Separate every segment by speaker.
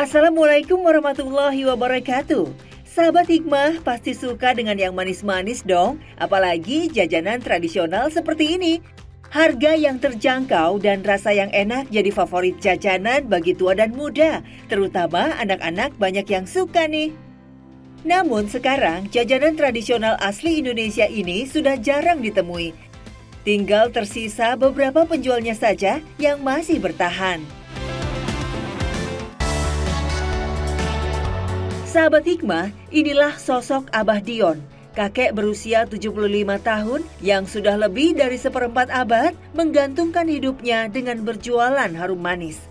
Speaker 1: Assalamualaikum warahmatullahi wabarakatuh. Sahabat Hikmah pasti suka dengan yang manis-manis dong, apalagi jajanan tradisional seperti ini. Harga yang terjangkau dan rasa yang enak jadi favorit jajanan bagi tua dan muda, terutama anak-anak banyak yang suka nih. Namun sekarang jajanan tradisional asli Indonesia ini sudah jarang ditemui. Tinggal tersisa beberapa penjualnya saja yang masih bertahan. Sahabat Hikmah, inilah sosok Abah Dion, kakek berusia 75 tahun yang sudah lebih dari seperempat abad menggantungkan hidupnya dengan berjualan harum manis.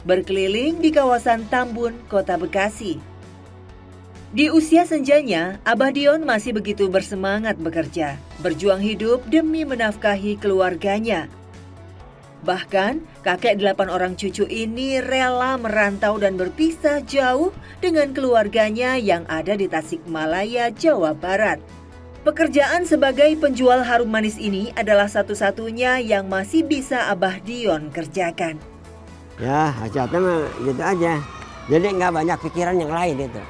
Speaker 1: Berkeliling di kawasan Tambun, Kota Bekasi. Di usia senjanya, Abah Dion masih begitu bersemangat bekerja, berjuang hidup demi menafkahi keluarganya. Bahkan, kakek 8 orang cucu ini rela merantau dan berpisah jauh dengan keluarganya yang ada di Tasikmalaya, Jawa Barat. Pekerjaan sebagai penjual harum manis ini adalah satu-satunya yang masih bisa Abah Dion kerjakan.
Speaker 2: Ya, hasilnya mah gitu aja. Jadi nggak banyak pikiran yang lain itu.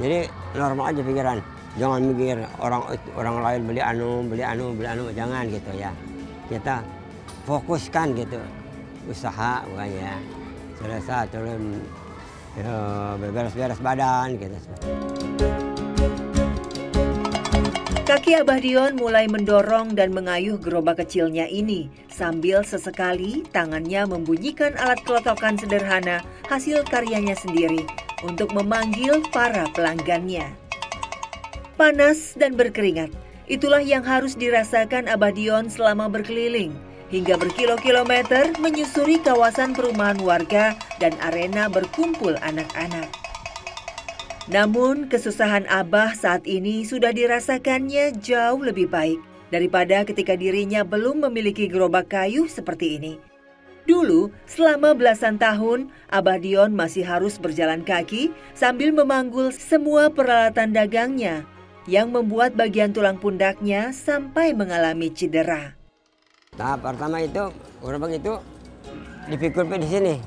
Speaker 2: Jadi normal aja pikiran. Jangan mikir orang lain beli anu, jangan gitu ya. Kita fokuskan gitu usaha bukannya selesai turun beres-beres badan gitu.
Speaker 1: Kaki Abah Dion mulai mendorong dan mengayuh gerobak kecilnya ini sambil sesekali tangannya membunyikan alat kelotokan sederhana hasil karyanya sendiri untuk memanggil para pelanggannya. Panas dan berkeringat, itulah yang harus dirasakan Abah Dion selama berkeliling hingga berkilo-kilometer menyusuri kawasan perumahan warga dan arena berkumpul anak-anak. Namun, kesusahan Abah saat ini sudah dirasakannya jauh lebih baik daripada ketika dirinya belum memiliki gerobak kayu seperti ini. Dulu, selama belasan tahun, Abah Dion masih harus berjalan kaki sambil memanggul semua peralatan dagangnya yang membuat bagian tulang pundaknya sampai mengalami cedera.
Speaker 2: Tahap pertama itu, gerobak itu dipikul di sini,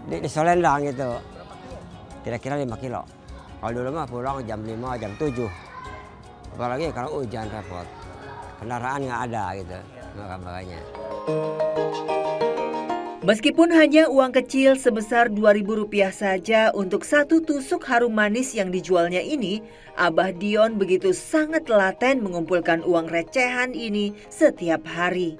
Speaker 2: di Solendang gitu. Kira-kira 5 kilo. Kalau dulu mah pulang jam 5, jam 7. Apalagi kalau hujan repot. Kendaraan nggak ada gitu, makanya.
Speaker 1: Meskipun hanya uang kecil sebesar Rp2.000 saja untuk satu tusuk harum manis yang dijualnya ini, Abah Dion begitu sangat telaten mengumpulkan uang recehan ini setiap hari.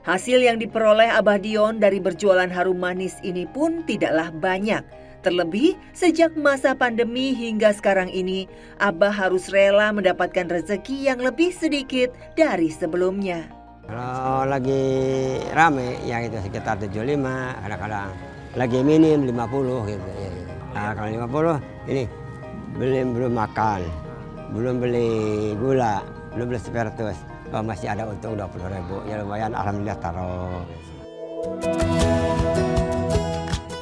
Speaker 1: Hasil yang diperoleh Abah Dion dari berjualan harum manis ini pun tidaklah banyak. Terlebih sejak masa pandemi hingga sekarang ini, Abah harus rela mendapatkan rezeki yang lebih sedikit dari sebelumnya.
Speaker 2: Kalau lagi rame, ya itu sekitar 75, kadang-kadang lagi minim 50 gitu. Nah, kalau 50 ini belum makan, belum beli gula, belum beli spiritus. Oh, masih ada untung 20.000, ya lumayan, alhamdulillah taruh.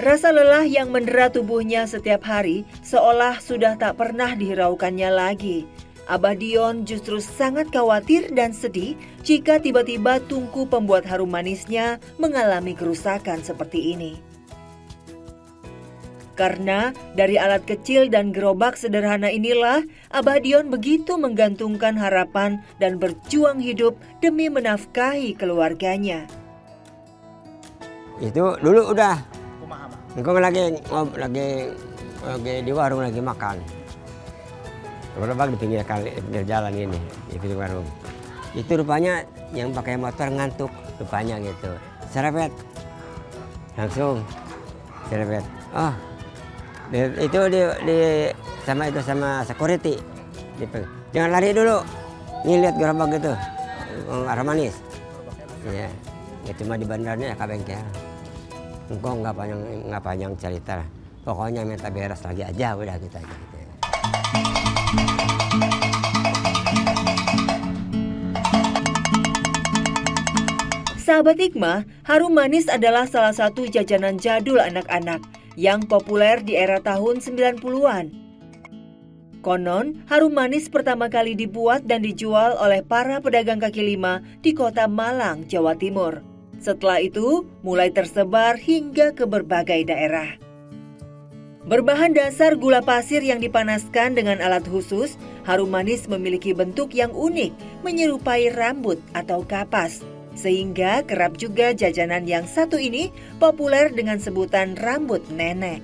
Speaker 1: Rasa lelah yang mendera tubuhnya setiap hari seolah sudah tak pernah dihiraukannya lagi. Abah Dion justru sangat khawatir dan sedih jika tiba-tiba tungku pembuat harum manisnya mengalami kerusakan seperti ini. Karena dari alat kecil dan gerobak sederhana inilah Abah Dion begitu menggantungkan harapan dan berjuang hidup demi menafkahi keluarganya.
Speaker 2: Itu dulu udah, engkau lagi di warung lagi makan. Gerobak di pinggir jalan ini, di pinggir warung. Itu rupanya yang pakai motor ngantuk, rupanya gitu. Serepet, langsung serepet. Oh. Itu sama security. Jangan lari dulu. Nih lihat gerobak gitu. Harum manis. Ya, cuma di bandarnya ya ke bengkel. Engkau nggak panjang cerita. Pokoknya minta beres lagi aja, udah gitu aja. Gitu.
Speaker 1: Sahabat Hikmah, harum manis adalah salah satu jajanan jadul anak-anak yang populer di era tahun 90-an. Konon, harum manis pertama kali dibuat dan dijual oleh para pedagang kaki lima di kota Malang, Jawa Timur. Setelah itu, mulai tersebar hingga ke berbagai daerah. Berbahan dasar gula pasir yang dipanaskan dengan alat khusus, harum manis memiliki bentuk yang unik, menyerupai rambut atau kapas. Sehingga kerap juga jajanan yang satu ini populer dengan sebutan rambut nenek.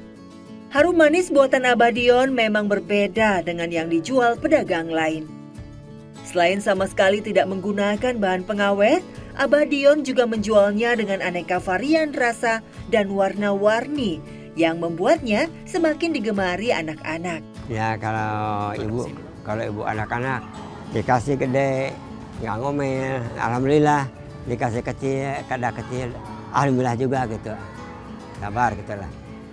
Speaker 1: Harum manis buatan Abah Dion memang berbeda dengan yang dijual pedagang lain. Selain sama sekali tidak menggunakan bahan pengawet, Abah Dion juga menjualnya dengan aneka varian rasa dan warna-warni yang membuatnya semakin digemari anak-anak.
Speaker 2: Ya kalau ibu anak-anak dikasih gede, nggak ngomel, alhamdulillah. Dikasih kecil, kada kecil, alhamdulillah juga gitu. Sabar gitu lah.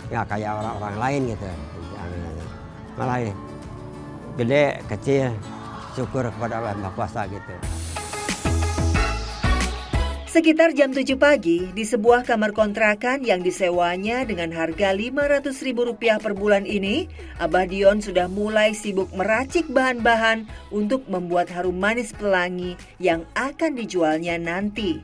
Speaker 2: Ya kayak orang-orang lain gitu. Malah gede, kecil, syukur kepada Allah Maha Kuasa gitu.
Speaker 1: Sekitar jam 7 pagi, di sebuah kamar kontrakan yang disewanya dengan harga Rp500.000 per bulan ini, Abah Dion sudah mulai sibuk meracik bahan-bahan untuk membuat harum manis pelangi yang akan dijualnya nanti.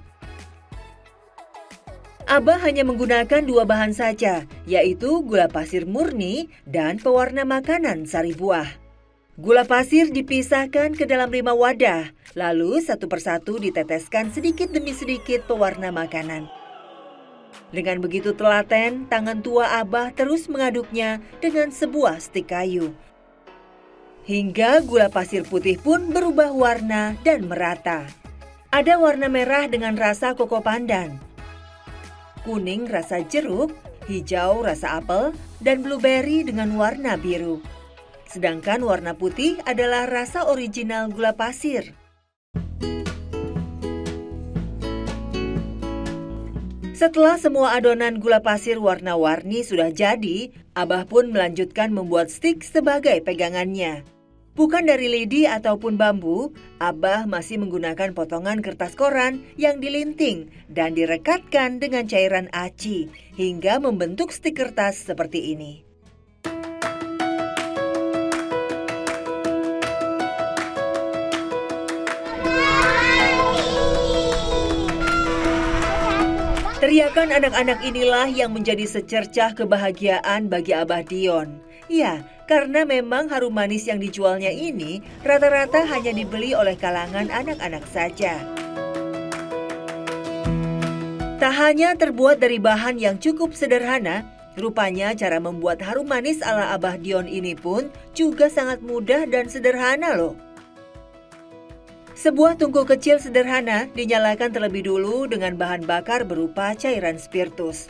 Speaker 1: Abah hanya menggunakan 2 bahan saja, yaitu gula pasir murni dan pewarna makanan sari buah. Gula pasir dipisahkan ke dalam 5 wadah, lalu satu persatu diteteskan sedikit demi sedikit pewarna makanan. Dengan begitu telaten, tangan tua Abah terus mengaduknya dengan sebuah stik kayu. Hingga gula pasir putih pun berubah warna dan merata. Ada warna merah dengan rasa koko pandan, kuning rasa jeruk, hijau rasa apel, dan blueberry dengan warna biru. Sedangkan warna putih adalah rasa original gula pasir. Setelah semua adonan gula pasir warna-warni sudah jadi, Abah pun melanjutkan membuat stik sebagai pegangannya. Bukan dari lidi ataupun bambu, Abah masih menggunakan potongan kertas koran yang dilinting dan direkatkan dengan cairan aci hingga membentuk stik kertas seperti ini. Teriakan anak-anak inilah yang menjadi secercah kebahagiaan bagi Abah Dion. Ya, karena memang harum manis yang dijualnya ini rata-rata hanya dibeli oleh kalangan anak-anak saja. Tak hanya terbuat dari bahan yang cukup sederhana, rupanya cara membuat harum manis ala Abah Dion ini pun juga sangat mudah dan sederhana loh. Sebuah tungku kecil sederhana dinyalakan terlebih dulu dengan bahan bakar berupa cairan spiritus.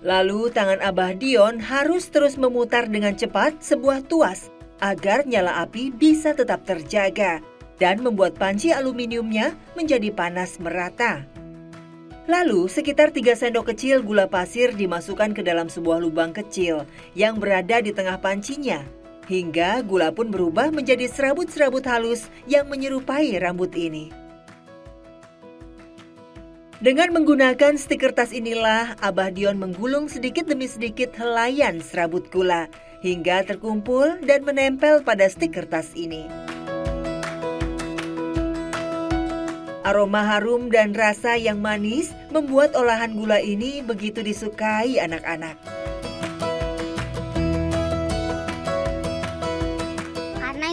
Speaker 1: Lalu tangan Abah Dion harus terus memutar dengan cepat sebuah tuas agar nyala api bisa tetap terjaga dan membuat panci aluminiumnya menjadi panas merata. Lalu sekitar 3 sendok kecil gula pasir dimasukkan ke dalam sebuah lubang kecil yang berada di tengah pancinya. Hingga gula pun berubah menjadi serabut-serabut halus yang menyerupai rambut ini. Dengan menggunakan stik kertas inilah Abah Dion menggulung sedikit demi sedikit helaian serabut gula hingga terkumpul dan menempel pada stik kertas ini. Aroma harum dan rasa yang manis membuat olahan gula ini begitu disukai anak-anak.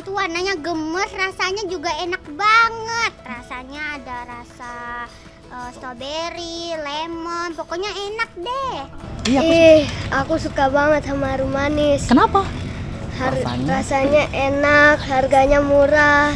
Speaker 3: Itu warnanya gemes, rasanya juga enak banget. Rasanya ada rasa strawberry, lemon, pokoknya enak deh.
Speaker 4: Aku suka banget sama harum manis.
Speaker 5: Kenapa?
Speaker 4: Rasanya enak, harganya murah.